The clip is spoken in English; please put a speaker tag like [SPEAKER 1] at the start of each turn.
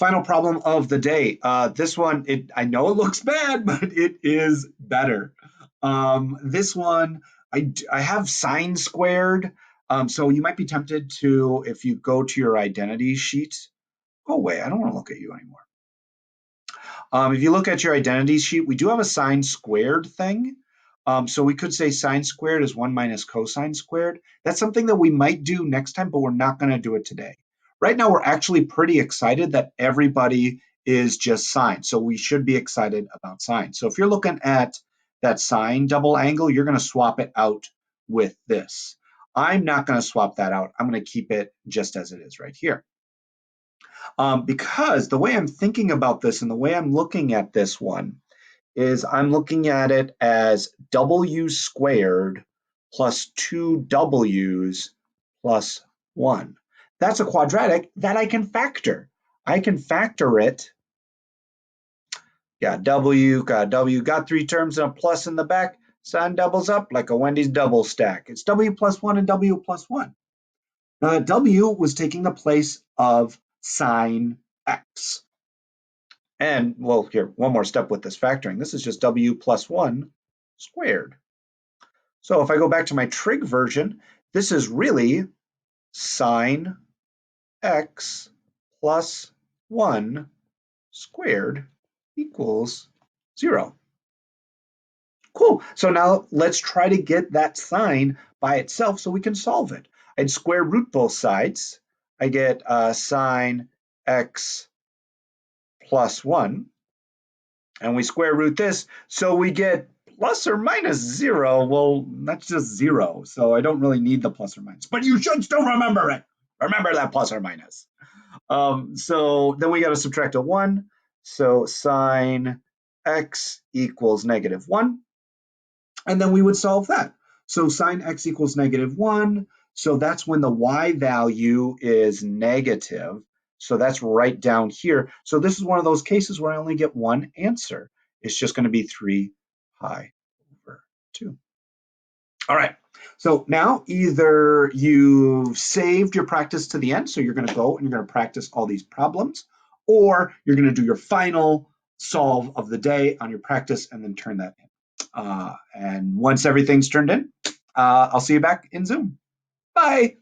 [SPEAKER 1] Final problem of the day. This one, I know it looks bad, but it is better. This one, I have sine squared. So you might be tempted to, if you go to your identity sheet, go away. I don't want to look at you anymore. If you look at your identity sheet, we do have a sine squared thing. So we could say sine squared is 1 minus cosine squared. That's something that we might do next time, but we're not going to do it today. Right now, we're actually pretty excited that everybody is just sine. So we should be excited about sine. So if you're looking at that sine double angle, you're going to swap it out with this. I'm not going to swap that out. I'm going to keep it just as it is right here. Because the way I'm thinking about this and the way I'm looking at this one is I'm looking at it as w squared plus 2w's plus 1. That's a quadratic that I can factor. I can factor it. Got w, got 3 terms and a plus in the back. Sign doubles up like a Wendy's double stack. It's w plus 1 and w plus 1. W was taking the place of sine x. And, well, here, one more step with this factoring. This is just w plus 1 squared. So if I go back to my trig version, this is really sine x plus 1 squared equals 0. Cool. So now let's try to get that sine by itself so we can solve it. I'd square root both sides. I get sine x plus 1. And we square root this, so we get plus or minus 0. Well, that's just 0, so I don't really need the plus or minus. But you should still remember it. Remember that plus or minus. So then we got to subtract a 1. So sine x equals negative 1. And then we would solve that. So sine x equals negative 1. So that's when the y value is negative. So that's right down here. So this is one of those cases where I only get one answer. It's just going to be 3 pi over 2. All right. So now either you've saved your practice to the end, so you're going to go and you're going to practice all these problems, or you're going to do your final solve of the day on your practice and then turn that in. And once everything's turned in, I'll see you back in Zoom. Bye.